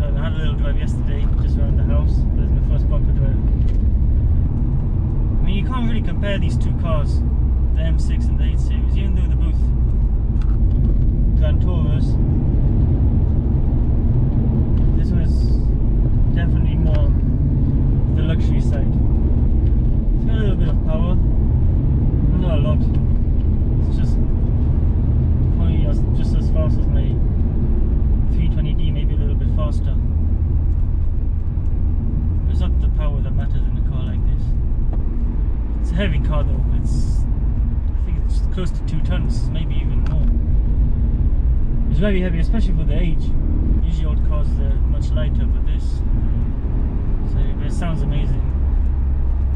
drive. I had a little drive yesterday, just around the house, but it's my first proper drive. I mean, you can't really compare these two cars, the M6 and the 8 Series, even though they're both Grand Tourers. This one is definitely more the luxury side. It's got a little bit of power, not a lot. It's just probably just as fast as my 320D, maybe a little bit faster. But it's not the power that matters in a car like this. It's a heavy car though. I think it's close to 2 tons, maybe even more. It's very heavy, especially for the age. Usually old cars are much lighter, but it sounds amazing.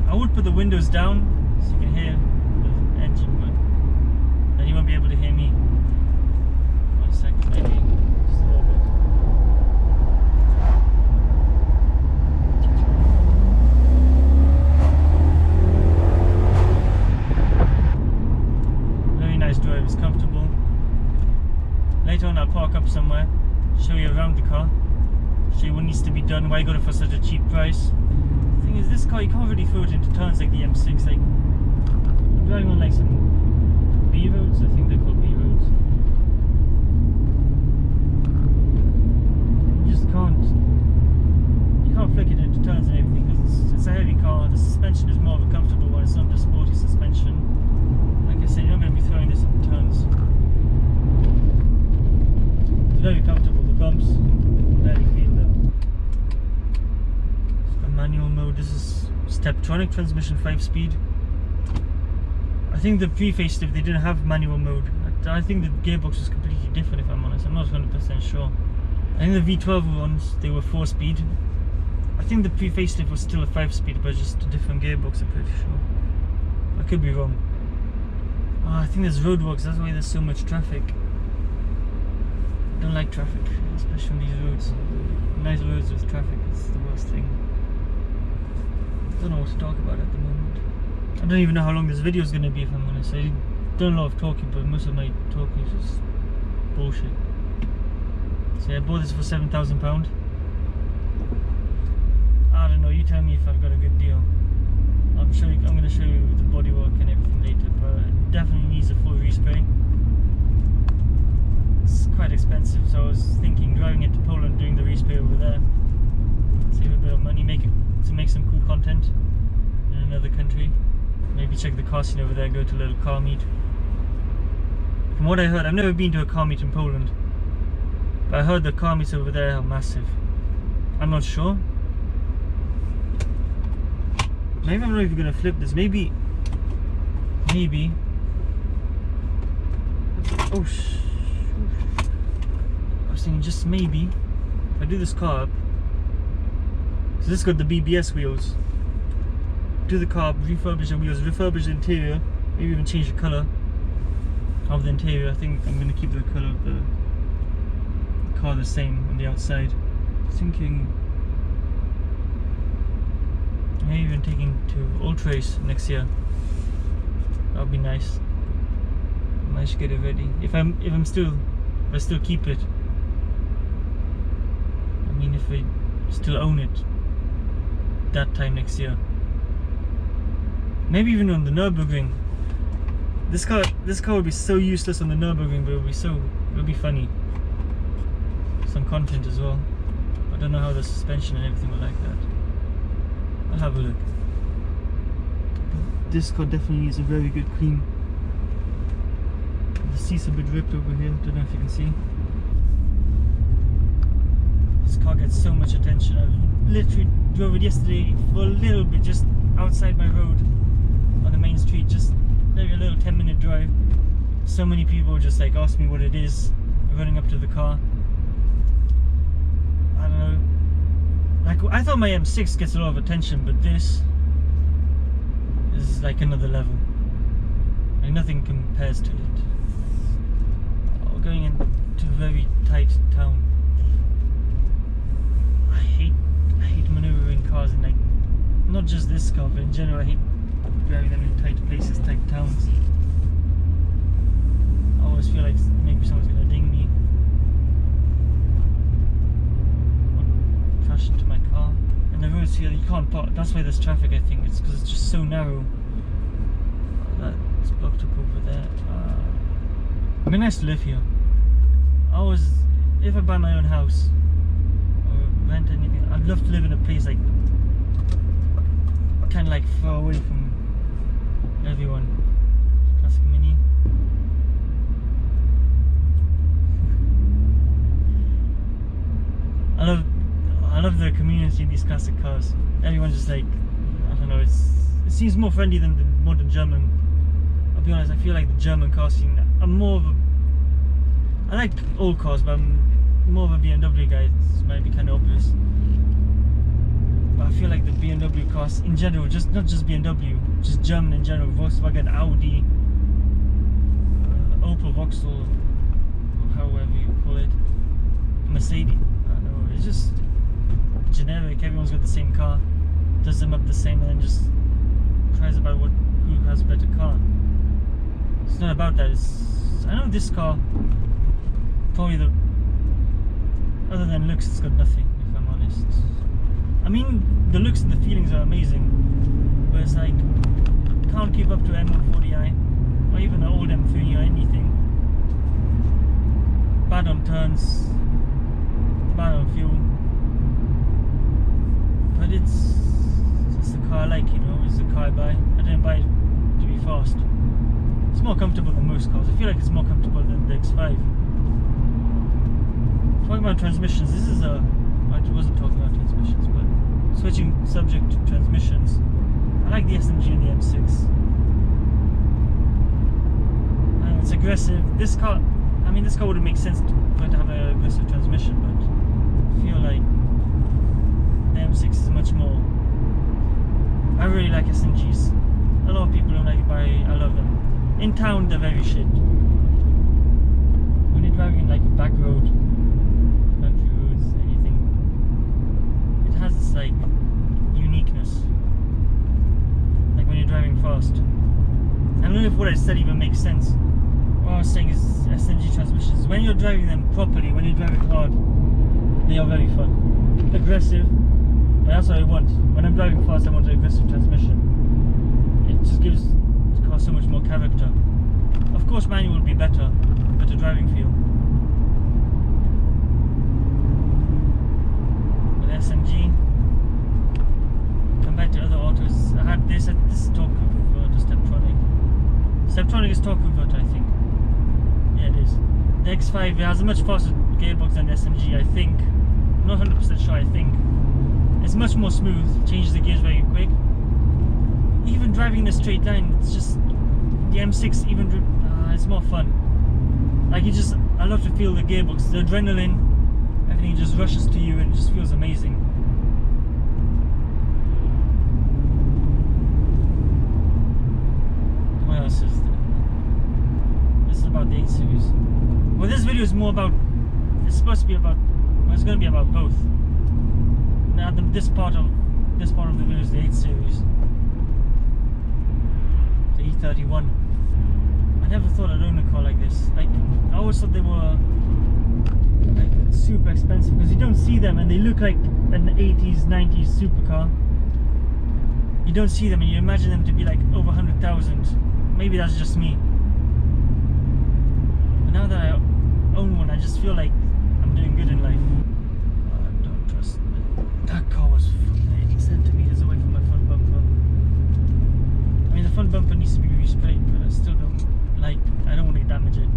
I would put the windows down so you can hear the engine, but then you won't be able to hear me. 1 second, maybe just a little bit. Very nice drive, it's comfortable. Later on I'll park up somewhere, show you around the car, show you what needs to be done, why I got it for such a cheap price. The thing is, this car you can't really throw it into turns like the M6. Like, I'm driving on like some B roads, I think they're called B roads. You just can't flick it into turns and everything because it's a heavy car. The suspension is more of a comfortable one, it's not a sporty suspension. Like I said, you're not going to be throwing this into turns. It's very comfortable, the bumps, very feel though. It's got manual mode, this is Steptronic transmission 5-speed. I think the pre-facelift they didn't have manual mode. I think the gearbox was completely different if I'm honest, I'm not 100% sure. I think the V12 ones, they were 4-speed. I think the pre-facelift was still a 5-speed but just a different gearbox, I'm pretty sure. I could be wrong. Oh, I think there's roadworks, that's why there's so much traffic. I don't like traffic, especially on these roads. Nice roads with traffic, it's the worst thing. I don't know what to talk about at the moment. I don't even know how long this video is going to be if I'm honest. I don't a lot of talking, but most of my talking is just bullshit. So yeah, I bought this for £7,000. I don't know, you tell me if I've got a good deal. I'm going to show you the bodywork and everything later, but it definitely needs a full respray. It's quite expensive, so I was thinking driving into Poland, doing the respray over there, save a bit of money, make some cool content in another country. Maybe check the car scene over there, go to a little car meet. From what I heard, I've never been to a car meet in Poland, but I heard the car meets over there are massive. I'm not sure. Maybe I'm not even gonna flip this. Maybe. Oh I was thinking just maybe if I do this car up. So this got the BBS wheels. Do the car up, refurbish the wheels, refurbish the interior, maybe even change the colour of the interior. I think I'm gonna keep the colour of the car the same on the outside. Thinking maybe even taking to Ultra Race next year. That would be nice. I should get it ready. If I still keep it. I mean, if I still own it that time next year. Maybe even on the Nürburgring. This car would be so useless on the Nürburgring, but it would be funny. Some content as well. I don't know how the suspension and everything will like that. I'll have a look. But this car definitely needs a very good clean. The seat's a bit ripped over here, don't know if you can see. This car gets so much attention. I literally drove it yesterday for a little bit, just outside my road on the main street, just maybe a little 10-minute drive. So many people just like ask me what it is, running up to the car. I don't know. Like, I thought my M6 gets a lot of attention, but this is like another level. Like, nothing compares to it. Oh, going into a very tight town. I hate maneuvering cars in, like, not just this car, but in general I hate driving them in tight places, tight towns. I always feel like maybe someone's gonna ding me. always feel you can't park. That's why there's traffic, I think. It's because it's just so narrow. That's blocked up over there. It'd be nice to live here. If I buy my own house or rent anything, I'd love to live in a place like kind of like far away from everyone. Classic Mini. I love the community in these classic cars. Everyone's just like, I don't know, it seems more friendly than the modern German. I'll be honest, I feel like the German car scene, I like old cars, but I'm more of a BMW guy. This might be kind of obvious. But I feel like the BMW cars in general, not just BMW, just German in general, Volkswagen, Audi, Opel, Vauxhall, or however you call it, Mercedes. I don't know, it's just generic. Everyone's got the same car, does them up the same, and then just tries about who has a better car. It's not about that. I know this car, probably other than looks, it's got nothing, if I'm honest. I mean, the looks and the feelings are amazing, but it's like, can't keep up to M140i, or even an old M3 or anything. Bad on turns, bad on fuel. But it's the car I like, you know, it's the car I buy. I didn't buy it to be fast. It's more comfortable than most cars. I feel like it's more comfortable than the X5. Talking about transmissions, I wasn't talking about transmissions, but switching subject to transmissions, I like the SMG and the M6. And it's aggressive. This car wouldn't make sense for it to have an aggressive transmission, but I feel like the M6 is much more. I really like SMGs. A lot of people don't like it, but I love them. In town, they're very shit. When you're driving in like a back road, country roads, anything, it has this like uniqueness. Like when you're driving fast. I don't know if what I said even makes sense. What I was saying is SMG transmissions, when you're driving them properly, when you're driving hard, they are very fun. Aggressive, but that's what I want. When I'm driving fast, I want an aggressive transmission. It just gives the car so much more character. Of course, manual will be better driving feel. But SMG, compared to other autos, this is torque converter, Steptronic. Steptronic is torque converter, I think. Yeah, it is. The X5 has a much faster gearbox than the SMG, I think. I'm not 100% sure, I think. It's much more smooth, changes the gears very quick. Even driving in a straight line, it's just, the M6 even, it's more fun. Like I love to feel the gearbox, the adrenaline, everything just rushes to you and it just feels amazing. What else is there? This is about the 8 Series. Well, this video is more about, it's supposed to be about, well, it's going to be about both. Now this part of the video is the 8 Series. The e31. I never thought I'd own a car like this. Like, I always thought they were like super expensive because you don't see them and they look like an 80s, 90s supercar. You don't see them and you imagine them to be like over 100,000. Maybe that's just me. But now that I own one, I just feel like I'm doing good in life. I don't trust it. That car was 80 centimeters away from my front bumper. I mean, the front bumper needs to be resprayed, but I still don't like, I don't want to damage it.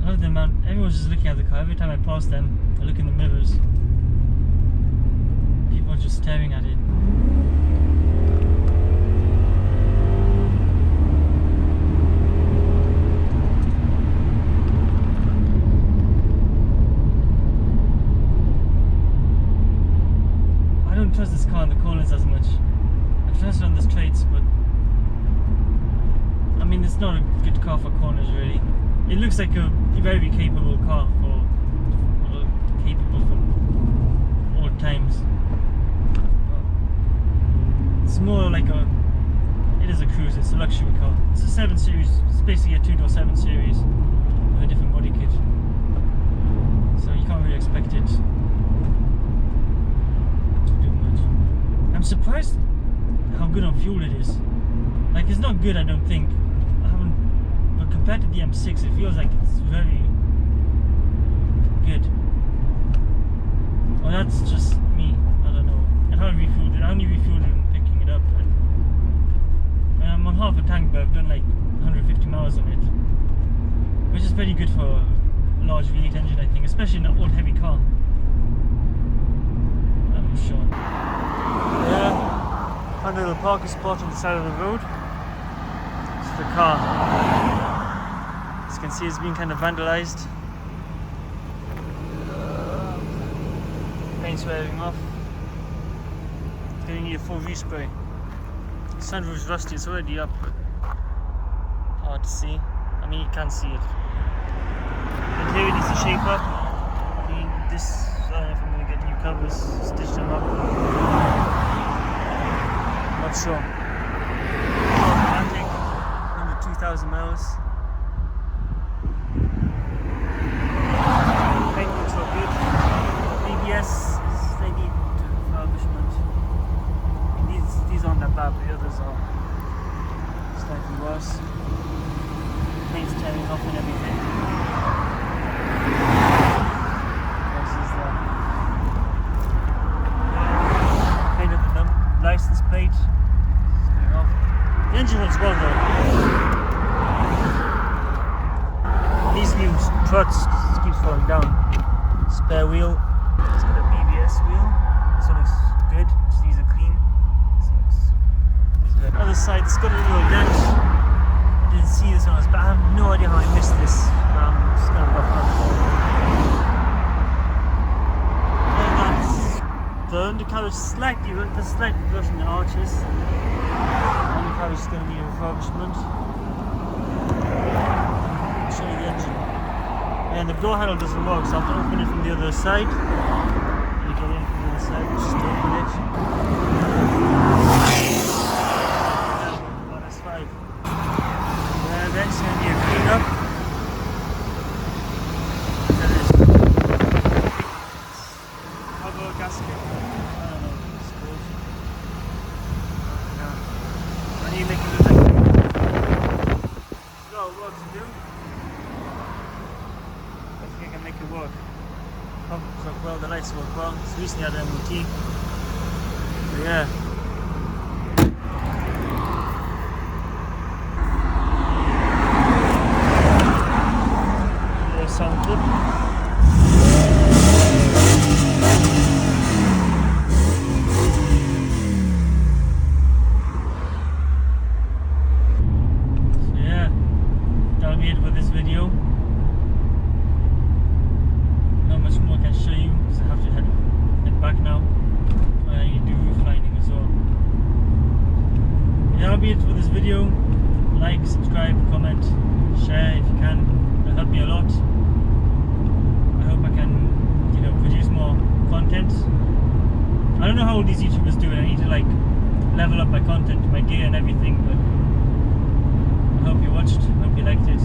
I love the amount, everyone's just looking at the car. Every time I pass them, I look in the mirrors. People are just staring at it. I don't trust this car in the corners as much. I trust it on the straights, but I mean, it's not a good car for corners really. It looks like a very capable car for capable for old times. But it's more like it is a cruiser, it's a luxury car. It's a 7 Series, it's basically a 2-door 7 Series with a different body kit. So you can't really expect it to do much. I'm surprised how good on fuel it is. Like, it's not good, I don't think. But compared to the M6, it feels like it's very good. Well, that's just me. I don't know. I haven't refueled it. I only refueled it and picking it up. And I'm on half a tank, but I've done like 150 miles on it, which is very good for a large V8 engine, I think, especially in an old heavy car. I'm sure. Yeah, found a little parking spot on the side of the road. It's the car. As you can see, it's been kind of vandalized. Paint's wearing off. It's going to need a full respray. The sunroof's rusty, it's already up. Hard to see. I mean, you can see it. And here it needs to shape up. I mean, this, I don't know if I'm going to get new covers, stitch them up. Not sure. Automatic, under 2,000 miles. Paint looks so good. ABS, they need refurbishment. These aren't that bad, but the others are slightly worse. Paint's tearing off and everything. Paint of the license plate. Tearing off. The engine looks well though. These new struts keeps falling down. Spare wheel. It's got a BBS wheel. This one looks good. These are clean. Other side, it's got a little dent. I didn't see this one, but I have no idea how I missed this. I'm just going to rough it up. And that's the undercarriage slightly brushing the arches. The undercarriage is going to need a refurbishment. I'll show you the engine. And the door handle doesn't work, so I have to open it from the other side. You get in from the other side, just open it. That's going to be a clean up. Cover gasket. I don't know what it's called. I need to make it look like got work to do. I think I can make it work. Pumps work well, the lights work well. It's recently had an MOT. But yeah. Sound good. So yeah, that'll be it for this video. Not much more I can show you because I have to head back now. I need to do roof lining as well. Yeah, that'll be it for this video. Like, subscribe, comment, share if you can. It'll help me a lot. I hope I can, produce more content. I don't know how all these YouTubers do it. I need to like level up my content, my gear and everything, but I hope you watched, hope you liked it.